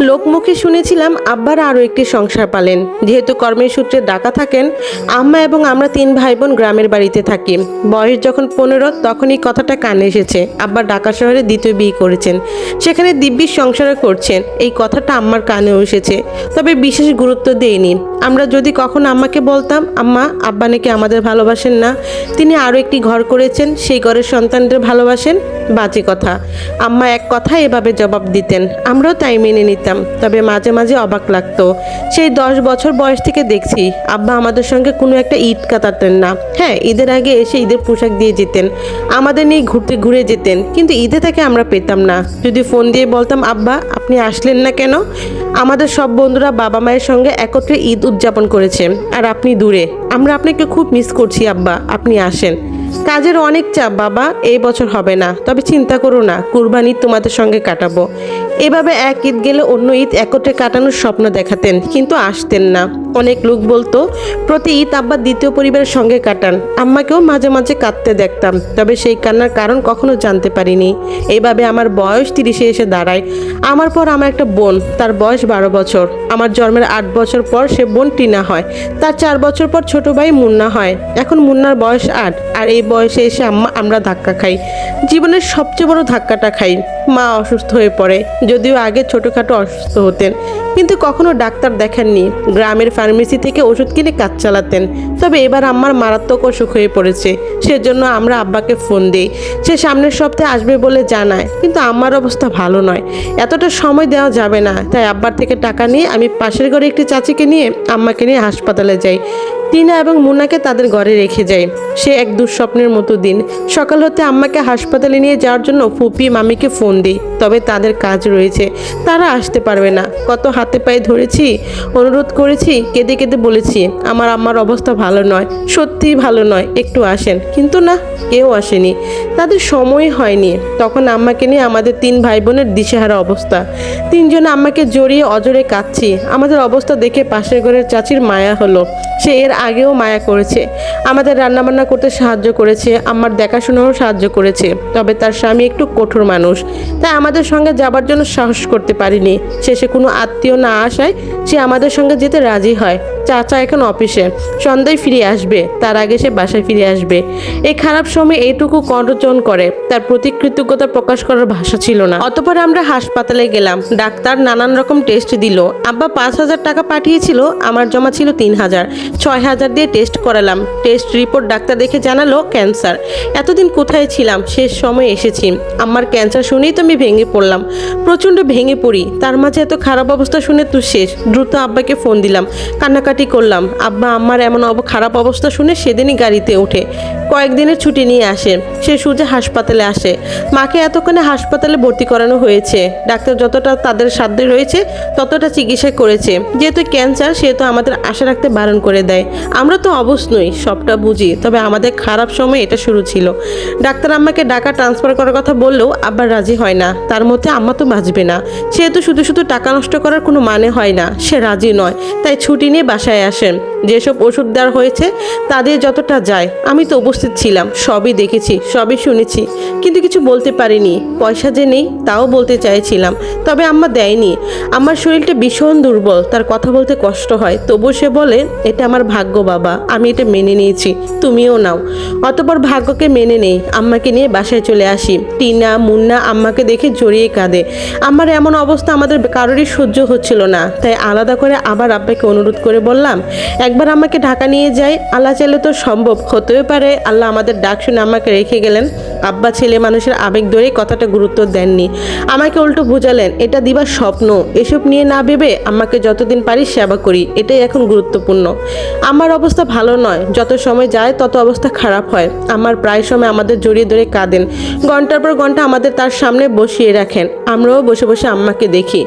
লোকমুখে শুনেছিলাম আব্বার আরও একটি সংসার পালেন। যেহেতু কর্মের সূত্রে ঢাকা থাকেন, আম্মা এবং আমরা 3 ভাই বোন গ্রামের বাড়িতে থাকি। বয়স যখন 15 তখনই কথাটা কানে এসেছে আব্বা ঢাকা শহরে দ্বিতীয় বিয়ে করেছেন, সেখানে দিব্যি সংসার করছেন। এই কথাটা আম্মার কানেও এসেছে, তবে বিশেষ গুরুত্ব দেইনি। আমরা যদি কখনো আম্মাকে বলতাম, আম্মা আব্বা নাকি আমাদের ভালোবাসেন না, তিনি আরও একটি ঘর করেছেন, সেই ঘরের সন্তানদের ভালোবাসেন, বাজে কথা। আম্মা এক কথা এভাবে জবাব দিতেন, আমরাও তাই মেনে নিতাম। তবে মাঝে মাঝে অবাক লাগতো। সেই 10 বছর বয়স থেকে দেখছি আব্বা আমাদের সঙ্গে কোনো একটা ঈদ কাটাতেন না। হ্যাঁ, ঈদের আগে এসে ঈদের পোশাক দিয়ে যেতেন, আমাদের নিয়ে ঘুরে যেতেন, কিন্তু ঈদে তাকে আমরা পেতাম না। যদি ফোন দিয়ে বলতাম, আব্বা আপনি আসলেন না কেন, আমাদের সব বন্ধুরা বাবা মায়ের সঙ্গে একত্রে ঈদ উদযাপন করেছে আর আপনি দূরে, আমরা আপনাকে খুব মিস করছি আব্বা, আপনি আসেন। কাজের অনেক চাপ বাবা, এই বছর হবে না, তবে চিন্তা করো না, কুরবানি তোমাদের সঙ্গে কাটাবো। এভাবে এক ঈদ গেলে অন্য ঈদ একত্রে কাটানোর স্বপ্ন দেখাতেন, কিন্তু আসতেন না। অনেক লোক বলতো প্রতি ঈদ আব্বা দ্বিতীয় পরিবারের সঙ্গে কাটান। আম্মাকেও মাঝে মাঝে কাঁদতে দেখতাম, তবে সেই কান্নার কারণ কখনো জানতে পারিনি। এইভাবে আমার বয়স 30-এ এসে দাঁড়ায়। আমার পর আমার একটা বোন, তার বয়স 12 বছর। আমার জন্মের 8 বছর পর সে বোন টিনা হয়, তার 4 বছর পর ছোট ভাই মুন্না হয়। এখন মুন্নার বয়স 8, আর এই বয়সে এসে আমরা ধাক্কা খাই, জীবনের সবচেয়ে বড় ধাক্কাটা খাই। মা অসুস্থ হয়ে পড়ে, যদিও আগে ছোটোখাটো অসুস্থ হতেন, কিন্তু কখনো ডাক্তার দেখাননি। গ্রামের ফার্মেসি থেকে ওষুধ কিনে কাজ চালাতেন। তবে এবার আম্মার মারাত্মক অসুখ হয়ে পড়েছে, সেজন্য আমরা আব্বাকে ফোন দিই। সে সামনের সপ্তাহে আসবে বলে জানায়, কিন্তু আম্মার অবস্থা ভালো নয়, এতটা সময় দেওয়া যাবে না। তাই আব্বার থেকে টাকা নিয়ে আমি পাশের ঘরে একটি চাচিকে নিয়ে আম্মাকে নিয়ে হাসপাতালে যাই। টিনা এবং মুন্নাকে তাদের ঘরে রেখে যায়। সে এক দুঃস্বপ্নের মতো দিন। সকাল হতে আম্মাকে হাসপাতালে নিয়ে যাওয়ার জন্য ফুপি মামিকে ফোন দিই, তবে তাদের কাজ রয়েছে, তারা আসতে পারবে না। কত হাতে পায়ে ধরেছি, অনুরোধ করেছি, কেঁদে কেঁদে বলেছি আমার আম্মার অবস্থা ভালো নয়, সত্যিই ভালো নয়, একটু আসেন, কিন্তু না, কেউ আসেনি, তাদের সময় হয়নি। তখন আম্মাকে নিয়ে আমাদের 3 ভাই বোনের দিশেহারা অবস্থা। 3 জন আম্মাকে জড়িয়ে অজরে কাঁদছি। আমাদের অবস্থা দেখে পাশের ঘরের চাচির মায়া হলো। সে এর আগেও মায়া করেছে, আমাদের রান্নাবান্না করতে সাহায্য করেছে, আমার দেখাশোনাও সাহায্য করেছে। তবে তার স্বামী একটু কঠোর মানুষ, তাই আমাদের সঙ্গে যাবার জন্য সাহস করতে পারিনি। শেষে কোনো আত্মীয় না আসায় সে আমাদের সঙ্গে যেতে রাজি হয়। চাচা এখন অফিসে, সন্ধ্যায় ফিরে আসবে, তার আগে সে বাসায় ফিরে আসবে। এই খারাপ সময় এইটুকু কণ্ঠচন করে, তার প্রতি কৃতজ্ঞতা প্রকাশ করার ভাষা ছিল না। অতঃপর আমরা হাসপাতালে গেলাম, ডাক্তার নানান রকম টেস্ট দিল। আব্বা 5,000 টাকা পাঠিয়েছিল, আমার জমা ছিল 3,000, 6,000 দিয়ে টেস্ট করালাম। টেস্ট রিপোর্ট ডাক্তার দেখে জানালো ক্যান্সার। এতদিন কোথায় ছিলাম, শেষ সময় এসেছি। আমার ক্যান্সার শুনেই তো আমি ভেঙে পড়লাম, প্রচণ্ড ভেঙে পড়ি। তার মাঝে এত খারাপ অবস্থা শুনে তো শেষ। দ্রুত আব্বাকে ফোন দিলাম, কান্নাকাটি করলাম। আব্বা আমার এমন খারাপ অবস্থা শুনে সেদিনই গাড়িতে ওঠে, কয়েকদিনের ছুটি নিয়ে আসে। সে সোজা হাসপাতালে আসে। মাকে এতক্ষণে হাসপাতালে ভর্তি করানো হয়েছে। ডাক্তার যতটা তাদের সাধ্যে রয়েছে ততটা চিকিৎসা করেছে। যেহেতু ক্যান্সার, সেহেতু আমাদের আশা রাখতে বারণ করে দেয়। আমরা তো অবশ নই, সবটা বুঝি, তবে আমাদের খারাপ সময় এটা শুরু ছিল। ডাক্তার আম্মাকে ঢাকা ট্রান্সফার করার কথা বললেও আব্বার রাজি হয় না। তার মধ্যে আম্মা তো বাঁচবে না, সেহেতু শুধু শুধু টাকা নষ্ট করার কোনো মানে হয় না। সে রাজি নয়, তাই ছুটি নিয়ে বাসায় আসেন। যেসব ওষুধ দেওয়ার হয়েছে তাদের যতটা যায়, আমি তো উপস্থিত ছিলাম, সবই দেখেছি, সবই শুনেছি, কিন্তু কিছু বলতে পারিনি। পয়সা যে নেই তাও বলতে চাইছিলাম, তবে আম্মা দেয়নি। আমার শরীরটা ভীষণ দুর্বল, তার কথা বলতে কষ্ট হয়, তবু সে বলে এটা আমার ভাগ্য বাবা, আমি এটা মেনে নিয়েছি, তুমিও নাও। অতঃপর ভাগ্যকে মেনে নেই, আম্মাকে নিয়ে বাসায় চলে আসি। টিনা মুন্না আম্মাকে দেখে জড়িয়ে কাঁদে। আমার এমন অবস্থা আমাদের কারোরই সহ্য হচ্ছিল না, তাই আলাদা করে আবার আব্বাকে অনুরোধ করে বললাম একবার আমাকে ঢাকা নিয়ে যাই, আল্লাহ চাইলে তো সম্ভব, হতেও পারে আল্লাহ আমাদের ডাক শুনে আমাকে রেখে গেলেন। আব্বা ছেলে মানুষের আবেগ ধরে কথাটা গুরুত্ব দেননি, আমাকে উল্টো বুঝালেন এটা দিবার স্বপ্ন, এসব নিয়ে না ভেবে আম্মাকে যতদিন পারি সেবা করি, এটাই এখন গুরুত্বপূর্ণ। আমার অবস্থা ভালো নয়, যত সময় যায় তত অবস্থা খারাপ হয়। আমার প্রায় সময় আমাদের জড়িয়ে ধরে কাঁদেন, ঘন্টার পর ঘন্টা আমাদের তার সামনে বসিয়ে রাখেন। আমরাও বসে বসে আম্মাকে দেখি।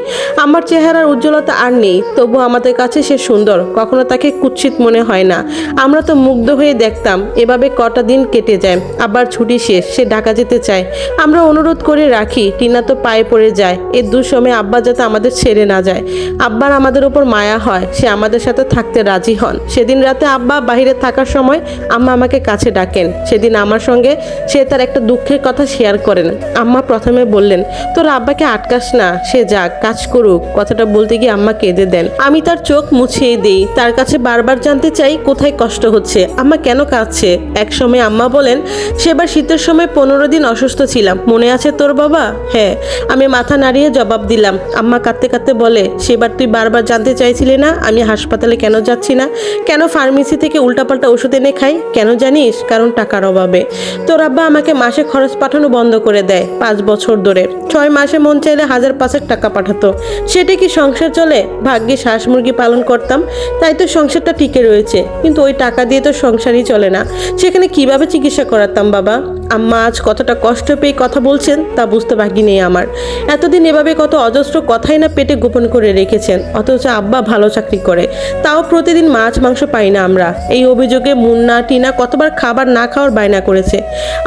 আমার চেহারার উজ্জ্বলতা আর নেই, তবু আমাদের কাছে সে সুন্দর, কখনো তাকে কুৎসিত মনে হয় না। আমরা তো মুগ্ধ হয়ে দেখতাম। এভাবে কটা দিন কেটে যায়, আবার ছুটি শেষ, সে ঢাকা যেতে চায়। আমরা অনুরোধ করে রাখি, টিনা তো পায়ে পড়ে যায়, এর দুঃসময়ে আব্বা যাতে আমাদের ছেড়ে না যায়। আব্বার আমাদের উপর মায়া হয়, সে আমাদের সাথে থাকতে রাজি হন। সেদিন সেদিন রাতে আব্বা বাইরে থাকার সময় আম্মা আমাকে কাছে ডাকেন। সেদিন আমার সঙ্গে সে তার একটা দুঃখের কথা শেয়ার করেন। আম্মা প্রথমে বললেন, তোর আব্বাকে আটকাস না, সে যাক, কাজ করুক। কথাটা বলতে গিয়ে আম্মা কেঁদে দেন। আমি তার চোখ মুছিয়ে দিই, তার কাছে বারবার জানতে চাই কোথায় কষ্ট হচ্ছে, আম্মা কেন কাঁদছে। এক সময় আম্মা বলেন, সেবার শীতের সময় 15 দিন অসুস্থ ছিলাম, মনে আছে তোর বাবা? হ্যাঁ। আমি মাথা নাড়িয়ে জবাব দিলাম। আম্মা কাঁদতে কাঁদতে বলে, সেবার তুই বারবার জানতে চাইছিলি না আমি হাসপাতালে কেন যাচ্ছি না, কেন ফার্মেসি থেকে উল্টাপাল্টা ওষুধ এনে খাই? কেন জানিস? কারণ টাকার অভাবে। তোর আব্বা আমাকে মাসে খরচ পাঠানো বন্ধ করে দেয় 5 বছর ধরে। 6 মাসে মন চাইলে 1000-5 টাকা পাঠাতো। সেটা কি সংসার চলে? ভাগ্যিস হাঁস মুরগি পালন করতাম, তাই তো সংসারটা টিকে রয়েছে। কিন্তু ওই টাকা দিয়ে তো সংসারই চলে না। সেখানে কিভাবে চিকিৎসা করাতাম বাবা? আম্মা আজ কতটা কষ্ট পেয়ে কথা বলছেন তা বুঝতে বাকি নেই আমার। এতদিন এভাবে কত অজস্র কথাই না পেটে গোপন করে রেখেছেন, অথচ আব্বা ভালো চাকরি করে, তাও প্রতিদিন মাছ মাংস পাই না আমরা। এই অভিযোগে মুন্না টিনা কতবার খাবার না খাওয়ার বায়না করেছে।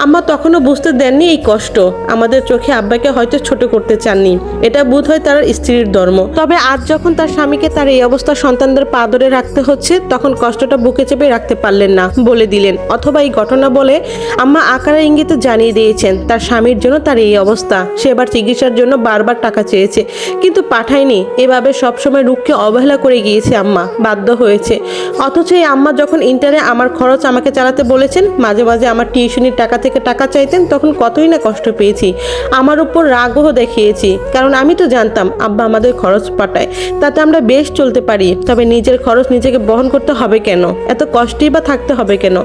আম্মা তখনও বুঝতে দেননি এই কষ্ট। আমাদের চোখে আব্বাকে হয়তো ছোট করতে চাননি, এটা বোধ হয় তার স্ত্রীর ধর্ম। তবে আজ যখন তার স্বামীকে তার এই অবস্থা সন্তানদের পা ধরে রাখতে হচ্ছে, তখন কষ্টটা বুকে চেপে রাখতে পারলেন না, বলে দিলেন। অথবা এই ঘটনা বলে আম্মা আকারে ইঙ্গিতে জানিয়ে দিয়েছেন তার স্বামীর জন্য তার এই অবস্থা। সে এবার চিকিৎসার জন্য বারবার টাকা চেয়েছে, কিন্তু পাঠায়নি। এভাবে সবসময় রুখকে অবহেলা করে গিয়েছে আম্মা, বাধ্য হয়েছে। অথচ এই আম্মা যখন ইন্টারে আমার খরচ আমাকে চালাতে বলেছেন, মাঝে মাঝে আমার টিউশনির টাকা থেকে টাকা চাইতেন, তখন কতই না কষ্ট পেয়েছি। আমার উপর রাগও দেখিয়েছি, কারণ আমি তো জানতাম আব্বা আমাদের খরচ পাঠায়, তাতে আমরা বেশ চলতে পারি। তবে নিজের খরচ নিজেকে বহন করতে হবে কেন? এত কষ্টই বা থাকতে হবে কেন?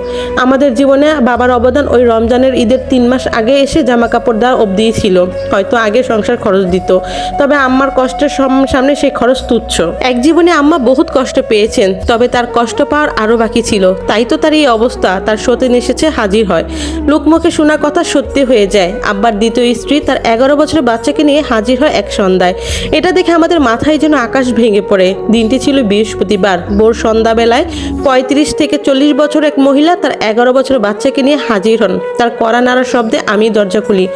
আমাদের জীবনে বাবার অবদান ওই রমজানের ঈদের 3 মাস আগে এসে জামা কাপড় দেওয়ার অবধি ছিল। হয়তো আগে সংসার খরচ দিত, তবে আম্মার কষ্টের সামনে সেই খরচ তুচ্ছ। এক জীবনে আম্মা বহুত কষ্ট পেয়েছেন, তবে তার কষ্ট পাওয়ার আরো বাকি ছিল, তাই তো তার এই অবস্থা। তার সতীন এসেছে, হাজির হয়। লোকমুখে শোনা কথা সত্যি হয়ে যায়। আব্বার দ্বিতীয় স্ত্রী তার 11 বছরের বাচ্চাকে নিয়ে হাজির হয় এক সন্ধ্যায়। এটা দেখে আমাদের মাথায় যেন আকাশ ভেঙে পড়ে। দিনটি ছিল বৃহস্পতিবার। ভোর সন্ধ্যাবেলায় 35 থেকে 40 বছর এক মহিলা তার 11 বছরের বাচ্চাকে নিয়ে হাজির হন। তার কড়া নাড়ার শব্দে আমি দরজা খুলি।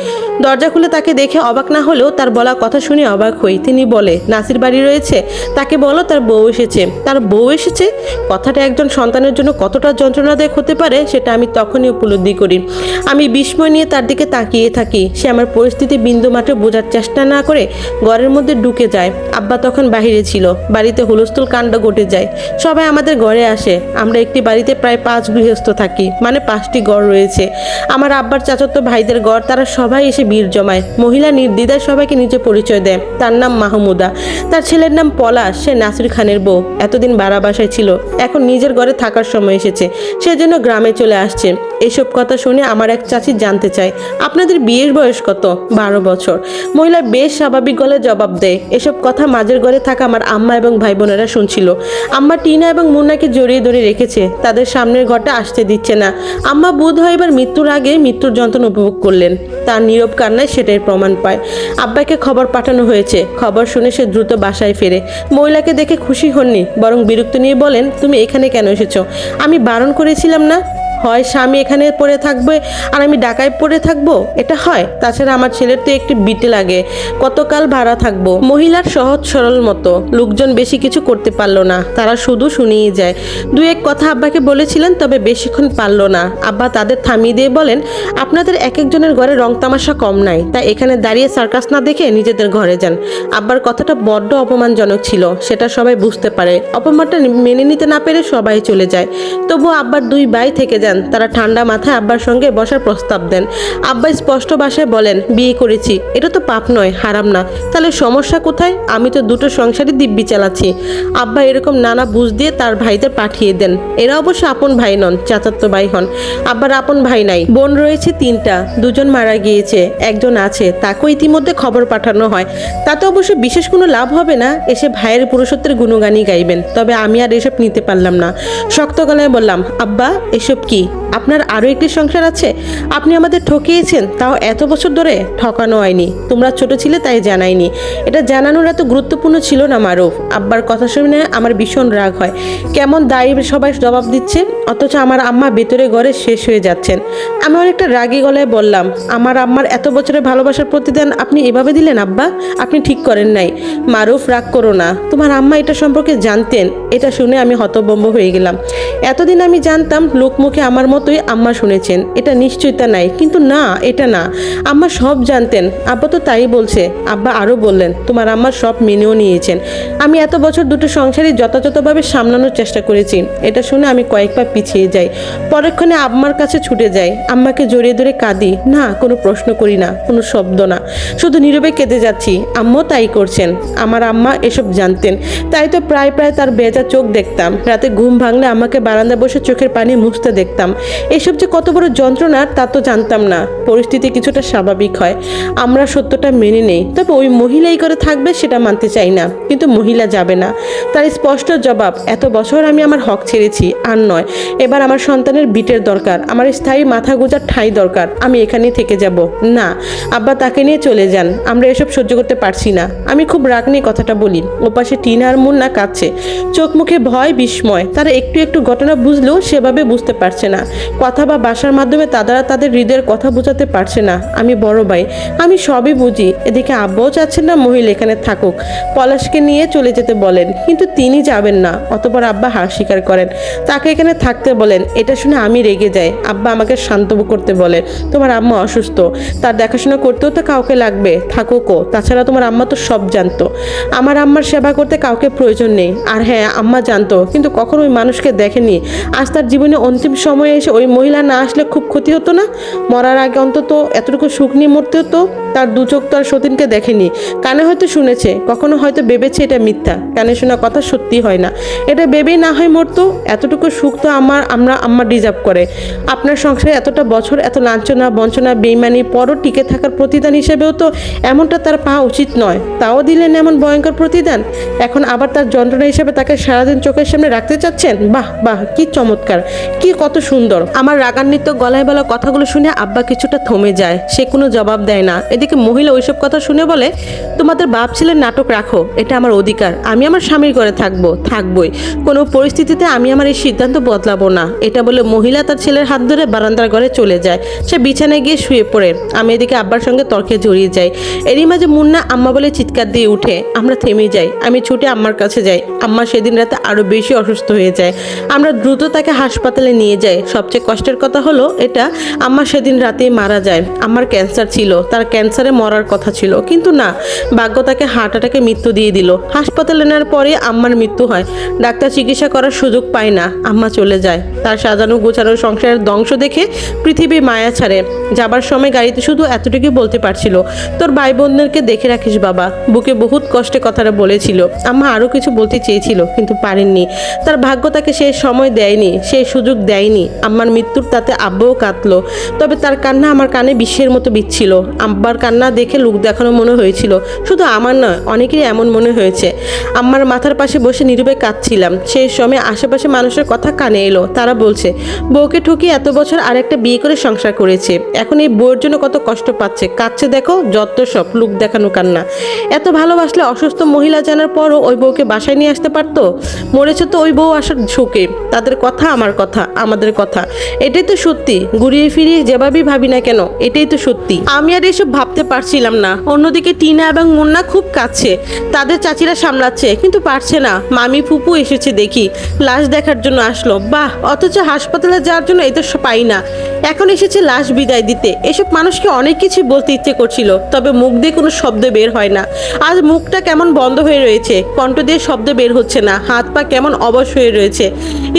দরজা খুলে তাকে দেখে অবাক না হলেও তার বলা কথা শুনে অবাক হই। তিনি বলে, নাসির বাড়ি রয়েছে, তাকে বলো তার বউ এসেছে। তার বউ এসেছে? কথাটা একজন সন্তানের জন্য কতটা যন্ত্রণাদায়ক হতে পারে সেটা আমি তখনই উপলব্ধি করি। আমি বিস্ময় নিয়ে তার দিকে তাকিয়ে থাকি। সে আমার পরিস্থিতি বিন্দুমাত্র বোঝার চেষ্টা না করে ঘরের মধ্যে ঢুকে যায়। আব্বা তখন বাহিরে ছিল। বাড়িতে হুলস্থুল কাণ্ড ঘটে যায়। সবাই আমাদের ঘরে আসে। আমরা একটি বাড়িতে প্রায় 5 গৃহস্থ থাকি, মানে 5টি ঘর রয়েছে। আমার আব্বার চাচাতো ভাইদের ঘর, তারা সবাই এসে ভিড় জমায়। মহিলা নির্দ্বিধায় সবাইকে নিজে পরিচয় দেয়। তার নাম মাহমুদা, তার ছেলের নাম পলাশ, সে নাসির খানের বউ। এতদিন ভাড়া বাসায় ছিল, এখন নিজের ঘরে থাকার সময় এসেছে, সেজন্য গ্রামে চলে আসছে। এসব কথা শুনে আমার এক চাচি জানতে চায়, আপনাদের বিয়ের বয়স কত? 12 বছর। মহিলা বেশ স্বাভাবিক গলে জবাব দেয়। এসব কথা মাঝের ঘরে থাকা আমার আম্মা এবং ভাই বোনেরা শুনছিল। আম্মা টিনা এবং মুন্নাকে জড়িয়ে ধরে রেখেছে, তাদের সামনের ঘরটা আসতে দিচ্ছে না। আম্মা বোধ হয় এবার মৃত্যুর আগে মৃত্যুর যন্ত্রণা উপভোগ করলেন। তার নীরব কান্নায় সেটাই প্রমাণ পায়। আব্বাকে খবর পাঠানো হয়েছে। খবর শুনে সে দ্রুত বাসায় ফেরে। মহিলাকে দেখে খুশি হননি, বরং বিরক্ত নিয়ে বলেন, তুমি এখানে কেন এসেছো? আমি বারণ করেছিলাম না? হয় স্বামী এখানে পড়ে থাকবে আর আমি ঢাকায় পড়ে থাকবো, এটা হয়? তাছাড়া আমার ছেলের তো একটি বিটে লাগে, কতকাল ভাড়া থাকবো? মহিলার সহজ সরল মতো। লোকজন বেশি কিছু করতে পারলো না, তারা শুধু শুনিয়ে যায়। 2-1 কথা আব্বাকে বলেছিলেন, তবে বেশিক্ষণ পারলো না। আব্বা তাদের থামিয়ে দিয়ে বলেন, আপনাদের এক একজনের ঘরে রং তামাশা কম নাই, তাই এখানে দাঁড়িয়ে সার্কাস না দেখে নিজেদের ঘরে যান। আব্বার কথাটা বড্ড অপমানজনক ছিল, সেটা সবাই বুঝতে পারে। অপমানটা মেনে নিতে না পেরে সবাই চলে যায়। তবুও আব্বার 2 ভাই থেকে যান। তারা ঠান্ডা মাথায় আব্বার সঙ্গে বসার প্রস্তাব দেন। আব্বা স্পষ্ট ভাষায় বলেন, বিয়ে করেছি, এটা তো পাপ নয়, হারাম না, তাহলে সমস্যা কোথায়? আমি তো 2টো সংসারই দিব্যি চালাচ্ছি। আব্বা এরকম নানা বুঝ দিয়ে তার ভাইদের পাঠিয়ে দেন। এরা অবশ্য আপন ভাই নন, চাচাতো ভাই হন। আব্বার আপন ভাই নাই, বোন রয়েছে 3টা, 2জন মারা গিয়েছে, একজন আছে, তাকেও ইতিমধ্যে খবর পাঠানো হয়। তাতে অবশ্য বিশেষ কোনো লাভ হবে না, এসে ভাইয়ের পুরুষত্বের গুণগানই গাইবেন। তবে আমি আর এসব নিতে পারলাম না। শক্ত গলায় বললাম, আব্বা এসব কি? আপনার আরও একটি সংসার আছে? আপনি আমাদের ঠকিয়েছেন, তাও এত বছর ধরে। ঠকানো হয়নি, তোমরা ছোট ছিলে তাই জানাইনি। এটা জানানোর এত গুরুত্বপূর্ণ ছিল না মারুফ। আব্বার কথা শুনে আমার ভীষণ রাগ হয়। কেমন দায়ী সবাই জবাব দিচ্ছে, অথচ আমার আম্মা ভেতরে ঘরে শেষ হয়ে যাচ্ছেন। আমি অনেকটা রাগী গলায় বললাম, আমার আম্মার এত বছরের ভালোবাসার প্রতিদান আপনি এভাবে দিলেন আব্বা? আপনি ঠিক করেন নাই। মারুফ, রাগ করো না, তোমার আম্মা এটা সম্পর্কে জানতেন। এটা শুনে আমি হতভম্ব হয়ে গেলাম। এতদিন আমি জানতাম লোকমুখে আমার মতোই আম্মা শুনেছেন, এটা নিশ্চয়তা নাই, কিন্তু না, এটা না। আম্মা সব জানতেন। আব্বা তো তাই বলছে। আব্বা আরও বললেন, তোমার আম্মা সব মেনেও নিয়েছেন। আমি এত বছর দুটো সংসারই যথাযথভাবে সামলানোর চেষ্টা করেছি। এটা শুনে আমি কয়েক পা পিছিয়ে যাই। পরক্ষণে আম্মার কাছে ছুটে যাই, আম্মাকে জড়িয়ে ধরে কাঁদি। না, কোনো প্রশ্ন করি না, কোনো শব্দ না, শুধু নীরবে কেঁদে যাচ্ছি। আম্মাও তাই করছেন। আমার আম্মা এসব জানতেন, তাই তো প্রায় প্রায় তার বেজা চোখ দেখতাম। রাতে ঘুম ভাঙলে আমাকে বারান্দায় বসে চোখের পানি মুছতে দেখতাম। এসব যে কত বড় যন্ত্রণার তা তো জানতাম না। পরিস্থিতি কিছুটা স্বাভাবিক হয়, আমরা সত্যটা মেনে নেই। তবে ওই মহিলাই করে থাকবে সেটা মানতে চাই না, কিন্তু মহিলা যাবে না। তার স্পষ্ট জবাব, এত বছর আমি আমার হক ছেড়েছি, আর নয়। এবার আমার সন্তানের বিটের দরকার, আমার স্থায়ী মাথা গোঁজার ঠাঁই দরকার। আমি এখানেই থেকে যাব না। আব্বা তাকে নিয়ে চলে যান, আমরা এসব সহ্য করতে পারছি না। আমি খুব রাগ নিয়ে কথাটা বলি। ওপাশে টিনা আর মুন্না কাঁদছে, চোখ মুখে ভয় বিস্ময়। তারা একটু একটু ঘটনা বুঝলেও সেভাবে বুঝতে পারছে না। কথা বা ভাষার মাধ্যমে তারা তাদের হৃদয়ের কথা বোঝাতে পারছে না। আমি বড় ভাই, আমি সবই বুঝি। এদিকে আব্বাও চাচ্ছেন না মহিলা এখানে থাকুক, পলাশকে নিয়ে চলে যেতে বলেন, কিন্তু তিনি যাবেন না। অতঃপর আব্বা হার স্বীকার করেন, তাকে এখানে থাকতে বলেন। এটা শুনে আমি রেগে যাই। আব্বা আমাকে শান্ত করতে বলে, তোমার আম্মা অসুস্থ, তার দেখাশোনা করতেও তো কাউকে লাগবে, থাকুকও। তাছাড়া তোমার আম্মা তো সব জানতো, আমার আম্মার সেবা করতে কাউকে প্রয়োজন নেই। আর হ্যাঁ, আম্মা জানতো, কিন্তু কখন ওই মানুষকে দেখেনি। আজ তার জীবনে অন্তিম সময়ে এসে ওই মহিলা না আসলে খুব ক্ষতি হতো না? মরার আগে অন্তত এতটুকু সুখ নিয়ে মরতে হতো। তার দু চোখ তো আর সতীনকে দেখেনি, কানে হয়তো শুনেছে, কখনো হয়তো ভেবেছে এটা মিথ্যা। কানে শোনা কথা সত্যি হয় না, এটা ভেবেই না হয় মরতো। এতটুকু সুখ তো আম্মা ডিজার্ভ করে। আপনার সংসারে এতটা বছর এত লাঞ্ছনা বঞ্চনা বেইমানি পরও টিকে থাকার প্রতিদান হিসেবেও তো এমনটা তার পাওয়া উচিত নয়। তাও দিলেন এমন ভয়ঙ্কর প্রতিদান। এখন আবার তার যন্ত্রণা হিসেবে তাকে সারাদিন চোখের সামনে রাখতে চাচ্ছেন? বাহ বাহ, কি চমৎকার, কি কত সুন্দর। আমার রাগান্বিত গলায় বলা কথাগুলো শুনে আব্বা কিছুটা থমে যায়। সে কোনো জবাব দেয় না। এদিকে মহিলা ওইসব কথা শুনে বলে, তোমাদের বাপ ছেলের নাটক রাখো, এটা আমার অধিকার। আমি আমার স্বামীর ঘরে থাকবই। কোনো পরিস্থিতিতে আমি আমার এই সিদ্ধান্ত বদলাবো না। এটা বলে মহিলা তার ছেলের হাত ধরে বারান্দার ঘরে চলে যায়। সে বিছানায় গিয়ে শুয়ে পড়ে। আমি এদিকে আব্বার সঙ্গে তর্কে জড়িয়ে যাই। এরই মাঝে মুন্না আম্মা বলে চিৎকার দিয়ে উঠে। আমরা থেমে যাই। আমি ছুটে আম্মার কাছে যাই। আম্মা সেদিন রাতে আরো বেশি অসুস্থ হয়ে যায়। আমরা দ্রুত তাকে হাসপাতালে নিয়ে যাই। সবচেয়ে কষ্টের কথা হলো এটা, আম্মা সেদিন রাতেই মারা যায়। আমার ক্যান্সার ছিল, তার ক্যান্সারে মরার কথা ছিল, কিন্তু না, ভাগ্য তাকে হার্ট অ্যাটাকে মৃত্যু দিয়ে দিল। হাসপাতালে নেওয়ার পরে আম্মার মৃত্যু হয়। ডাক্তার চিকিৎসা করার সুযোগ পায় না, আম্মা চলে যায়। তার সাজানো গোছানো সংসারের ধ্বংস দেখে পৃথিবী মায়া ছাড়ে। যাবার সময় গাড়িতে শুধু এতটুকু বলতে পারছিল, তোর ভাই বোনদেরকে দেখে রাখিস বাবা। বুকে বহুত কষ্টে কথাটা বলেছিল। আম্মা আরও কিছু বলতে চেয়েছিল, কিন্তু পারেননি। তার ভাগ্য তাকে সেই সময় দেয়নি, সেই সুযোগ দেয়নি। আম্মার মৃত্যুর তাতে আব্বাও কাঁদলো, তবে তার কান্না আমার কানে বিশ্বের মতো বিচ্ছিল। আব্বার কান্না দেখে লোক দেখানো মনে হয়েছিল। শুধু আমার নয়, অনেকেরই এমন মনে হয়েছে। আম্মার মাথার পাশে বসে নীরবে কাঁদছিলাম। সেই সময় আশেপাশে মানুষের কথা কানে এলো। তারা বলছে, বউকে ঠকিয়ে এত বছর আরেকটা বিয়ে করে সংসার করেছে, এখন এই বউয়ের জন্য কত কষ্ট পাচ্ছে, কাঁদছে দেখো, যত সব লোক দেখানো কান্না। এত ভালোবাসলে অসুস্থ মহিলা জানার পরও ওই বউকে বাসায় নিয়ে আসতে পারতো। মরেছে তো ওই বউ আসার ঝুঁকে। তাদের কথা আমার কথা, আমাদের কথা, এটাই তো সত্যি। ঘুরিয়ে ফিরিয়ে যেভাবেই ভাবি না কেন, এটাই তো সত্যি। আমি আর এসব ভাবতে পারছিলাম না। অন্যদিকে টিনা এবং মুন্না খুব কাঁদছে, তাদের চাচিরা সামলাচ্ছে, কিন্তু পারছে না। মামি ফুপু এসেছে দেখি, লাশ দেখার জন্য আসলো। বাহ, অথচ হাসপাতালে যাওয়ার জন্য এই তো পাই না, এখন এসেছে লাশ বিদায় দিতে। এসব মানুষকে অনেক কিছু বলতে ইচ্ছে করছিল, তবে মুখ দিয়ে কোনো শব্দ বের হয় না। আজ মুখটা কেমন বন্ধ হয়ে রয়েছে, কণ্ঠ দিয়ে শব্দ বের হচ্ছে না, হাত পা কেমন অবশ হয়ে রয়েছে।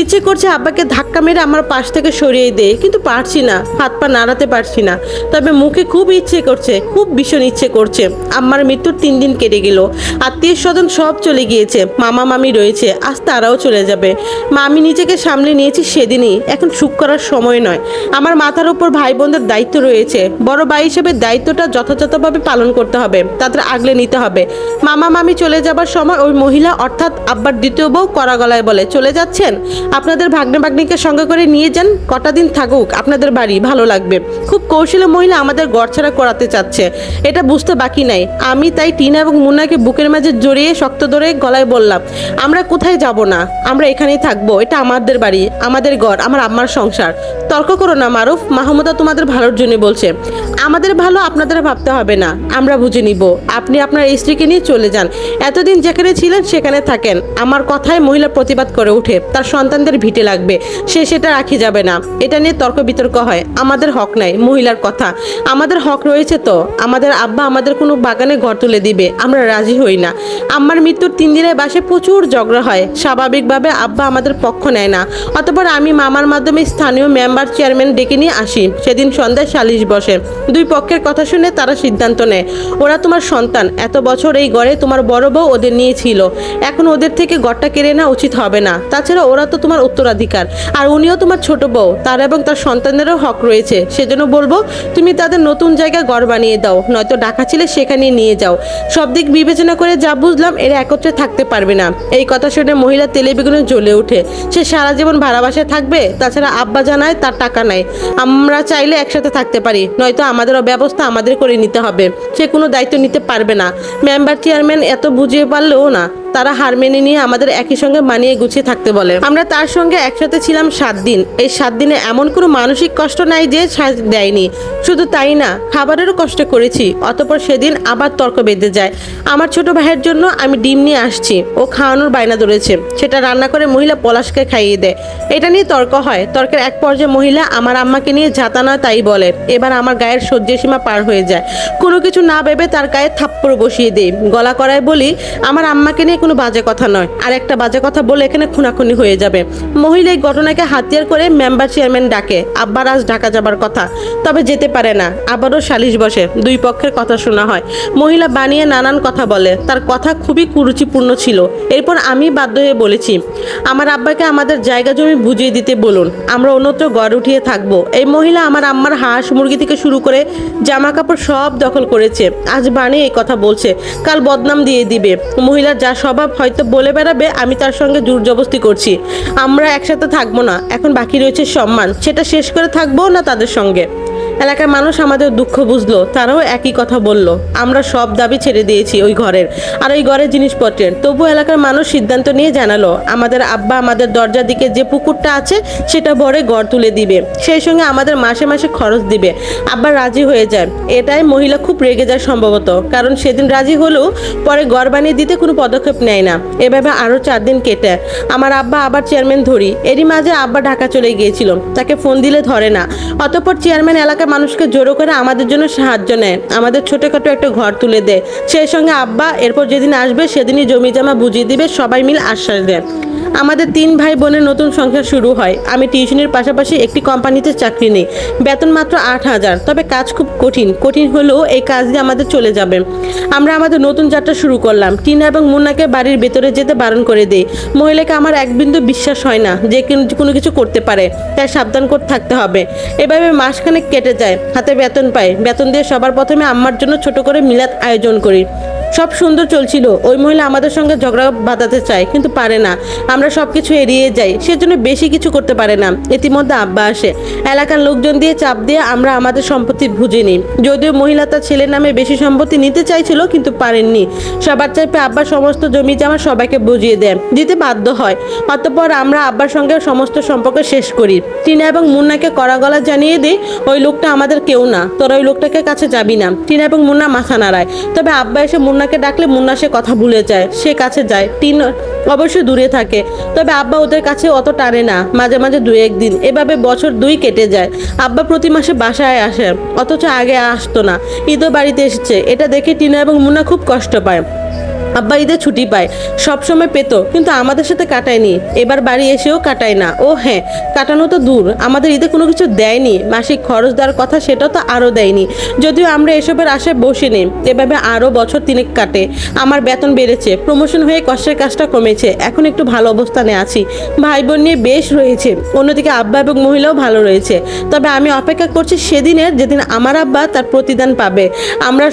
ইচ্ছে করছে আব্বাকে ধাক্কা মেরে আমার পাশ থেকে সরিয়ে দেয়, কিন্তু পারছি না, হাত পা নাড়াতে পারছি না। তবে মুখে খুব ইচ্ছে করছে, খুব ভীষণ ইচ্ছে করছে। আম্মার মৃত্যুর 3 দিন কেটে গেল। আত্মীয় স্বজন সব চলে গিয়েছে, মামা মামি রয়েছে, আজ তারাও চলে যাবে। মামি নিজেকে সামলে নিয়েছি সেদিনই, এখন সুখ করার সময় নয়। আমার মাথার উপর ভাই বোনদের দায়িত্ব রয়েছে। বড় ভাই হিসেবে দায়িত্বটা যথাযথভাবে পালন করতে হবে, তাদের আগলে নিতে হবে। মামা মামি চলে যাবার সময় ওই মহিলা অর্থাৎ আব্বার দ্বিতীয় বউ কড়া গলায় বলে, চলে যাচ্ছেন? আপনাদের ভাগ্নে ভাগ্নিকে সঙ্গে করে নিয়ে যান, কটা দিন থাকুক আপনাদের বাড়ি, ভালো লাগবে। খুব কৌশলী মহিলা আমাদের গড়ছাড়া করাতে চাচ্ছে, এটা বুঝতে বাকি নাই। আমি তাই টিনা এবং মুন্নাকে বুকের মাঝে জড়িয়ে শক্ত ধরে গলায় বললাম, আমরা কোথায় যাব না, আমরা এখানেই থাকবো, এটা আমাদের বাড়ি, আমাদের ঘর, আমার আম্মার সংসার। তর্ক করো না মারুফ, মাহমুদা তোমাদের ভালোর জন্য বলছে। আমাদের ভালো আপনাদের ভাবতে হবে না, আমরা বুঝে নিব। আপনি আপনার স্ত্রীকে নিয়ে চলে যান, এতদিন যেখানে ছিলেন সেখানে থাকেন। আমার কথায় মহিলা প্রতিবাদ করে ওঠে, তার সন্তানদের ভিটে লাগবে, সে সেটা রাখি যাবে না। এটা নিয়ে তর্ক বিতর্ক হয়। আমাদের হক নাই, মহিলার কথা, আমাদের হক রয়েছে তো। আমাদের আব্বা আমাদের কোনো বাগানে ঘর তুলে দিবে, আমরা রাজি হই না। আম্মার মৃত্যুর 3 দিনের বাসে প্রচুর ঝগড়া হয়, স্বাভাবিকভাবে আব্বা আমাদের পক্ষ নেয় না। অতঃপর আমি মামার মাধ্যমে স্থানীয় মেম্বার চেয়ারম্যান ডেকে নিয়ে আসি। সেদিন সন্ধ্যায় সালিশ বসে, 2 পক্ষের কথা শুনে তারা সিদ্ধান্ত নেয়, ওরা তোমার সন্তান, এত বছর এই ঘরে তোমার বড় বউ ওদের নিয়েছিল, এখন ওদের থেকে ঘরটা কেড়ে নেওয়া উচিত হবে না। তাছাড়া ওরা তো তোমার উত্তরাধিকার, আর উনিও তোমার ছোট বউ, তার এবং তার সন্তানেরও হক রয়েছে। সেজন্য বলবো তুমি তাদের নতুন জায়গায় ঘর বানিয়ে দাও, নয়তো ঢাকা ছিলে সেখানে নিয়ে যাও। সব দিক বিবেচনা করে যা বুঝলাম এরা একত্রে থাকতে পারবে না। এই কথা শুনে মহিলা তেলে বেগুনে জ্বলে ওঠে, সে সারা জীবন ভাড়া বাসায় থাকবে? তাছাড়া আব্বা জানায় তার টাকা নাই, আমরা চাইলে একসাথে থাকতে পারি, নয়তো আমাদেরও ব্যবস্থা আমাদের করে নিতে হবে। সে কোনো দায়িত্ব নিতে পারবে না। মেম্বার চেয়ারম্যান এত বুঝিয়ে পারলেও না, তারা হার মেনে নিয়ে আমাদের একই সঙ্গে মানিয়ে গুছিয়ে থাকতে বলে। আমরা তার সঙ্গে একসাথে ছিলাম 7 দিন। এই 7 দিনে এমন কোনো মানসিক কষ্ট নাই যে সাজ দেয়নি। শুধু তাই না, খাবারেরও কষ্ট করেছি। অতঃপর সেদিন আবার তর্ক বেঁধে যায়। আমার ছোট ভাইয়ের জন্য আমি ডিম নিয়ে আসছি, ও খাওয়ানোর বায়না ধরেছে, সেটা রান্না করে মহিলা পলাশকে খাইয়ে দেয়। এটা নিয়ে তর্ক হয়। তর্কের এক পর্যায়ে মহিলা আমার আম্মাকে নিয়ে যাতা না তাই বলে। এবার আমার গায়ের সহ্যের সীমা পার হয়ে যায়। কোনো কিছু না ভেবে তার গায়ে থাপ্পড় বসিয়ে দেই। গলা করায় বলি, আমার আম্মাকে নিয়ে কোনো বাজে কথা নয়, আর একটা বাজে কথা বলে এখানে খুনাখুনি হয়ে যাবে। মহিলা এই ঘটনাকে হাতিয়ার করে মেম্বার চেয়ারম্যান ডাকে। আব্বার আজ ঢাকা যাবার কথা, তবে যেতে পারে না। আবারও সালিশ বসে, 2 পক্ষের কথা শোনা হয়। মহিলা বানিয়ে নানান কথা বলে, তার কথা খুবই কুরুচিপূর্ণ ছিল। এরপর আমি বাধ্য হয়ে বলেছি, আমার আব্বাকে আমাদের জায়গা জমি বুঝিয়ে দিতে বলুন, আমরা অন্যত্র গড় উঠিয়ে থাকবো। এই মহিলা আমার আম্মার হাঁস মুরগি থেকে শুরু করে জামা কাপড় সব দখল করেছে। আজ বানিয়ে এই কথা বলছে, কাল বদনাম দিয়ে দিবে। মহিলার যা স্বভাব হয়তো বলে বেড়াবে আমি তার সঙ্গে জোর জবস্তি করছি। আমরা একসাথে থাকবো না, এখন বাকি রয়েছে সম্মান, সেটা শেষ করে থাকবো না তাদের সঙ্গে। এলাকার মানুষ আমাদের দুঃখ বুঝলো, তারাও একই কথা বলল। আমরা সব দাবি ছেড়ে দিয়েছি ওই ঘরের আর ওই ঘরের জিনিসপত্রের। তবু এলাকার মানুষ সিদ্ধান্ত নিয়ে জানালো, আমাদের আব্বা আমাদের দরজার দিকে যে পুকুরটা আছে সেটা ভরে ঘর তুলে দিবে, সেই সঙ্গে আমাদের মাসে মাসে খরচ দিবে। আব্বা রাজি হয়ে যায়। এটাই মহিলা খুব রেগে যায় সম্ভবত, কারণ সেদিন রাজি হলেও পরে ঘর বানিয়ে দিতে কোনো পদক্ষেপ নেয় না। এভাবে আরও 4 দিন কেটে আমার আব্বা আবার চেয়ারম্যান ধরি। এরই মাঝে আব্বা ঢাকা চলে গিয়েছিল, তাকে ফোন দিলে ধরে না। অতঃপর চেয়ারম্যান এলাকার মানুষকে জড়ো করে আমাদের জন্য সাহায্য নেয়, আমাদের ছোটখাটো একটা ঘর তুলে দেয়। সেই সঙ্গে আব্বা এরপর যেদিন আসবে সেদিনই জমি জমা বুঝিয়ে দিবে, সবাই মিলে আশ্বাস দেয়। আমাদের 3 ভাই বোনের নতুন সংসার শুরু হয়। আমি টিউশনের পাশাপাশি একটি কোম্পানিতে চাকরি নিই, বেতন মাত্র 8,000। তবে কাজ খুব কঠিন হলেও এই কাজ দিয়ে আমাদের চলে যাবে। আমরা আমাদের নতুন যাত্রা শুরু করলাম। টিনা এবং মুন্নাকে বাড়ির ভেতরে যেতে বারণ করে দেই। মহিলাকে আমার এক বিন্দু বিশ্বাস হয় না যে কোনো কিছু করতে পারে, তাই সাবধান করে থাকতে হবে। এভাবে মাসখানেক কেটে যায়, হাতে বেতন পাই। বেতন দিয়ে সবার প্রথমে আম্মার জন্য ছোট করে মিলাদ আয়োজন করি। সব সুন্দর চলছিল। ওই মহিলা আমাদের সঙ্গে ঝগড়া বাঁধাতে চায়, কিন্তু পারে না। আমরা সব কিছু এড়িয়ে যাই, সেজন্য বেশি কিছু করতে পারে না। ইতিমধ্যে আব্বা আসে। এলাকার লোকজন দিয়ে চাপ দিয়ে আমরা আমাদের সম্পত্তি বুঝে নিই। যদিও মহিলা তার ছেলের নামে বেশি সম্পত্তি নিতে চাইছিল, কিন্তু পারেননি। সবার চাইপে আব্বা সমস্ত জমি জমা সবাইকে বুঝিয়ে দেয়, দিতে বাধ্য হয়। অতঃপর আমরা আব্বার সঙ্গে সমস্ত সম্পর্ক শেষ করি। টিনা এবং মুন্নাকে কড়া গলা জানিয়ে দিই, ওই লোকটা আমাদের কেউ না, তোরা ওই লোকটাকে কাছে যাবি না। টিনা এবং মুন্না মাথা নাড়ায়। তবে আব্বা এসে মুন্নাকে ডাকলে মুন্না সে কথা ভুলে যায়, সে কাছে যায়। টিনা অবশ্য দূরে থাকে, তবে আব্বা ওদের কাছে অত টানে না, মাঝে মাঝে 2-1 দিন। এভাবে বছর 2 কেটে যায়। আব্বা প্রতি মাসে বাসায় আসে, অথচ আগে আসতো না। ঈদও বাড়িতে এসেছে, এটা দেখে টিনা এবং মুন্না খুব কষ্ট পায়। আব্বা ঈদে ছুটি পায়, সবসময় পেত, কিন্তু আমাদের সাথে কাটায়নি। এবার বাড়ি এসেও কাটায় না। ও হ্যাঁ, কাটানো তো দূর, আমাদের ঈদে কোনো কিছু দেয়নি। মাসিক খরচ দেওয়ার কথা সেটাও তো আরও দেয়নি, যদিও আমরা এসবের আশায় বসিনি। এভাবে আরও বছর 3 কাটে। আমার বেতন বেড়েছে, প্রমোশন হয়ে কষ্টের কাজটা কমেছে, এখন একটু ভালো অবস্থানে আছি। ভাই বোন নিয়ে বেশ রয়েছে। অন্যদিকে আব্বা এবং মহিলাও ভালো রয়েছে। তবে আমি অপেক্ষা করছি সেদিনের, যেদিন আমার আব্বা তার প্রতিদান পাবে। আমার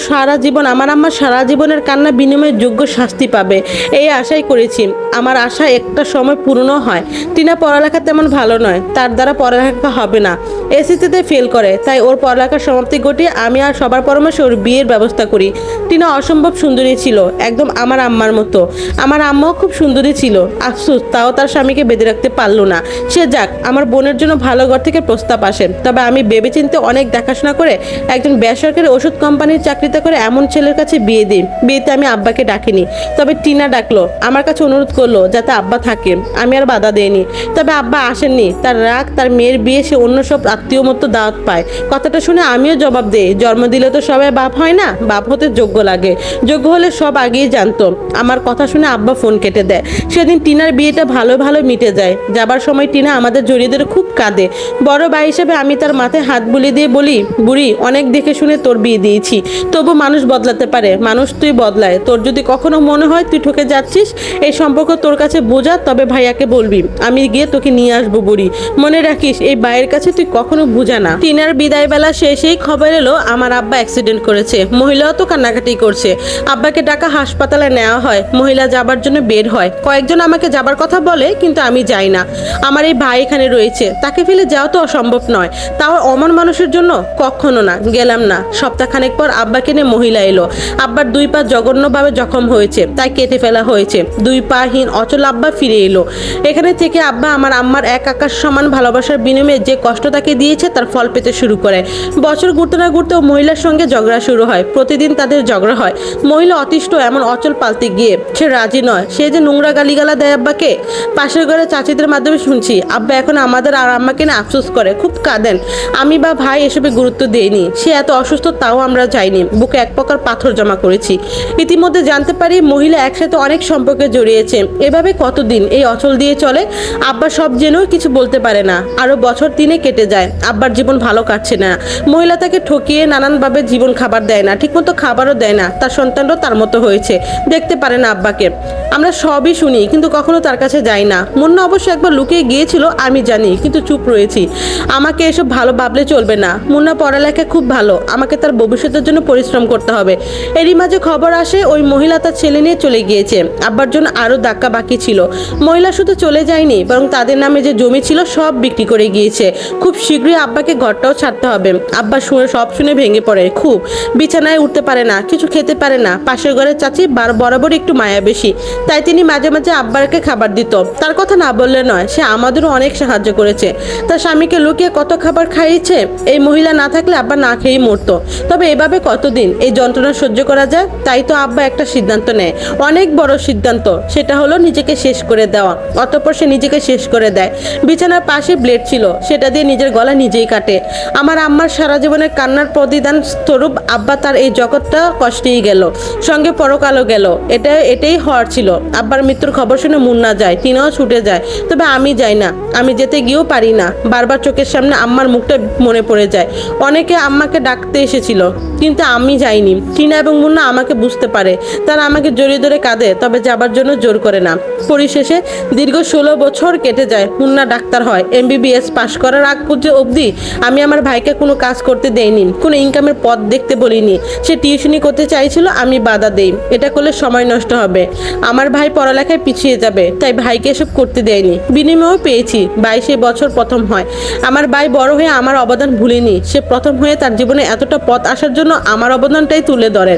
আম্মা সারা জীবনের কান্না বিনিময়ে যোগ্য শাস্তি পাবে এই আশাই করেছি। আমার আশা একটা সময় পূর্ণ হয়। টিনা পড়ালেখা তেমন ভালো নয়, তার দ্বারা পড়ালেখা হবে না, এসএসসিতে ফেল করে, তাই ওর পড়ালেখার সমাপ্তি ঘটিয়ে আমি আর সবার পরামর্শে ওর বিয়ের ব্যবস্থা করি। টিনা অসম্ভব সুন্দরী ছিল, একদম আমার আম্মার মতো। আমার আম্মাও খুব সুন্দরী ছিল, আফসোস তাও তার স্বামীকে বেঁধে রাখতে পারলো না। সে যাক, আমার বোনের জন্য ভালো ঘর থেকে প্রস্তাব আসে, তবে আমি ভেবেচিন্তে অনেক দেখাশোনা করে একজন বেসরকারি ওষুধ কোম্পানির চাকরিতে করে এমন ছেলের কাছে বিয়ে দিই। বিয়েতে আমি আব্বাকে ডাকিনি, তবে টিনা ডাকলো, আমার কাছে অনুরোধ করলো যাতে আব্বা থাকে। আমি আর বাধা দেইনি, তবে আব্বা আসেননি। তার রাগ, তার মেয়ের বিয়ে, সে অন্য সব আত্মীয় মতো দাওয়াত পায়। কথাটা শুনে আমিও জবাব দেই, জন্ম দিলে তো সবাই বাপ হয় না, বাপ হতে যোগ্য লাগে, যোগ্য হলে সব আগেই জানতো। আমার কথা শুনে আব্বা ফোন কেটে দেয়। সেদিন টিনার বিয়েটা ভালো ভালো মিটে যায়। যাবার সময় টিনা আমাদের জড়িয়ে ধরে খুব কাঁদে। বড় ভাই হিসেবে আমি তার মাথায় হাত বুলিয়ে দিয়ে বলি, বুড়ি অনেক দেখে শুনে তোর বিয়ে দিয়েছি, তবু মানুষ বদলাতে পারে, মানুষ তুই বদলায়। তোর যদি কখনো মনে হয় তুই ঠকে যাচ্ছিস, এই সম্পর্ক তোর কাছে বোঝা, তবে ভাইয়াকে বলবি, আমি গিয়ে তোকে নিয়ে আসবো। বুড়ি মনে রাখিস, এই ভাইয়ের কাছে তুই কখনো বুঝা না। টিনার বিদায় বেলা শেষেই খবর এলো আমার আব্বা অ্যাক্সিডেন্ট করেছে। মহিলাও তো কান্নাকাটি করছে। আব্বাকে টাকা হাসপাতালে নেওয়া হয়, মহিলা যাবার জন্য বের হয়। কয়েকজন আমাকে যাবার কথা বলে, কিন্তু আমি যাই না। আমার এই ভাই এখানে রয়েছে, তাকে ফেলে যাওয়া তো অসম্ভব নয়, তাও অমন মানুষের জন্য কখনো না, গেলাম না। সপ্তাহখানেক পর আব্বাকে নিয়ে মহিলা এলো। আব্বার 2 পা জঘন্যভাবে জখম হয়েছে, তাই কেটে ফেলা হয়েছে। 2 পাহীন অচল আব্বা ফিরে এলো। এখানে থেকে আব্বা আমার আম্মার এক আকাশ সমান ভালোবাসার বিনিময়ে যে কষ্ট তাকে দিয়েছে তার ফল পেতে শুরু করে। বছর ঘুরতে না ঘুরতেও মহিলার সঙ্গে ঝগড়া শুরু হয়। প্রতিদিন তাদের ঝগড়া হয়। মহিলা অতিষ্ঠ, এমন অচল পালতে গিয়ে সে রাজি নয়। সে যে নোংরা গালিগালা দেয় আব্বাকে, পাশের ঘরে চাচিদের মাধ্যমে শুনছি। আব্বা এখন আমাদের আর আম্মাকে না আফসোস করে, খুব কাঁদেন। আমি বা ভাই এসবে গুরুত্ব দেইনি। সে এত অসুস্থ, তাও আমরা যাইনি, বুকে এক প্রকার পাথর জমা করেছি। ইতিমধ্যে জানতে পারি মহিলা একসাথে অনেক সম্পর্কে জড়িয়েছে। এভাবে কতদিন এই অচল দিয়ে চলে। আব্বা সব জেনেও কিছু বলতে পারে না। আরো বছর 3 কেটে যায়, আব্বার জীবন ভালো কাটছে না। মহিলা তাকে ঠকিয়ে নানানভাবে জীবন খাবার দেয় না, ঠিকমতো খাবারও দেয় না। তার সন্তানও তার মতো হয়েছে, দেখতে পারে না আব্বাকে। আমরা সবই শুনি, কিন্তু কখনো তার কাছে যাই না। মুন্না অবশ্য একবার লুকিয়ে গিয়েছিল, আমি জানি, কিন্তু চুপ রয়েছি। আমাকে এসব ভালো ভাবলে চলবে না। মুন্না পড়ালেখা খুব ভালো, আমাকে তার ভবিষ্যতের জন্য পরিশ্রম করতে হবে। এরই মাঝে খবর আসে ওই মহিলা তার ছেলে নিয়ে চলে গিয়েছে। আব্বার জন্য আরো ধাক্কা বাকি ছিল। মহিলা শুধু চলে যায়নি, বরং তাদের নামে যে জমি ছিল সব বিক্রি করে গিয়েছে। খুব শীঘ্রই আব্বাকে ঘরটাও ছাড়তে হবে। আব্বা শুনে ভেঙে পড়ে। খুব বিছানায় উঠতে পারে না, কিছু খেতে পারে না। পাশের ঘরের চাচি বরাবর একটু মায়া বেশি, তাই তিনি মাঝে মাঝে আব্বারকে খাবার দিত। তার কথা না বললে নয়, সে আমাদেরও অনেক সাহায্য করেছে। তার স্বামীকে লুকিয়ে কত খাবার খাইয়েছে। এই মহিলা না থাকলে আব্বা না খেয়েই মরতো। তবে এভাবে কতদিন এই যন্ত্রণা সহ্য করা যায়? তাই তো আব্বা একটা সিদ্ধান্ত নেয়, অনেক বড় সিদ্ধান্ত। সেটা হলো নিজেকে শেষ করে দেওয়া। অতঃপর সে নিজেকে শেষ করে দেয়। বিছানার পাশে ব্লেড ছিল, সেটা দিয়ে নিজের গলা নিজেই কাটে। আমার আম্মার সারা জীবনের কান্নার প্রতিদান স্বরূপ আব্বা তার এই জগৎটা কষ্টেই গেল, সঙ্গে পরকালও গেল। এটাই হওয়ার ছিল। আব্বার মৃত্যুর খবর শুনে মুন্না যায়, টিনাও ছুটে যায়, তবে আমি যাই না। আমি যেতে গিয়েও পারি না। বারবার চোখের সামনে আম্মার মুখটা মনে পড়ে যায়। অনেকে আম্মাকে ডাকতে এসেছিল, কিন্তু আমি যাইনি। টিনা এবং মুন্না আমাকে বুঝতে পারে, তারা আমাকে জড়িয়ে ধরে কাঁদে, তবে যাবার জন্য জোর করে না। পরিশেষে দীর্ঘ 16 বছর কেটে যায়। মুন্না ডাক্তার হয়, MBBS পাশ করার আগ পর্যন্ত অবধি আমি আমার ভাইকে কোনো কাজ করতে দেইনি, কোনো ইনকামের পথ দেখতে বলিনি। সে টিউশনি করতে চাইছিল, আমি বাধা দেই। এটা করলে সময় নষ্ট হবে, আমার ভাই পড়ালেখায় পিছিয়ে যাবে, তাই ভাইকে এসব করতে দেয়নি। বিনিময়ও পেয়েছি। 22 বছর প্রথম হয়। আমার ভাই বড় হয়ে আমার অবদান ভুলেনি। সে প্রথম হয়ে তার জীবনে এতটা পথ আসার জন্য আমার অবদানটাই তুলে ধরে।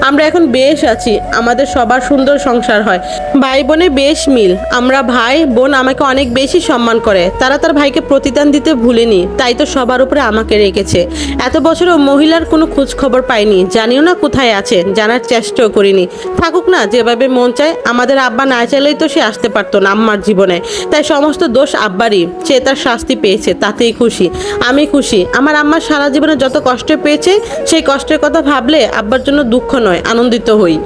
আমরা এখন বেশ আছি, আমাদের সবার সুন্দর সংসার হয়। ভাই বোনে বেশ মিল। আমরা ভাই বোন আমাকে অনেক বেশি সম্মান করে। তারা তার ভাইকে প্রতিদান দিতে ভুলেনি, তাই তো সবার উপরে আমাকে রেখেছে। এত বছরও মহিলার কোনো খোঁজ খবর পাইনি, জানিও না কোথায় আছে, জানার চেষ্টাও করিনি। থাকুক না, যেভাবে মন চায়। আমাদের আব্বা না চাইলেই তো সে আসতে পারতো না আম্মার জীবনে, তাই সমস্ত দোষ আব্বারই। সে তার শাস্তি পেয়েছে, তাতেই খুশি। আমি খুশি। আমার আম্মা সারা জীবনে যত কষ্ট পেয়েছে, সেই কষ্টের কথা ভাবলে আব্বার জন্য দুঃখ নয়, আনন্দিত হই।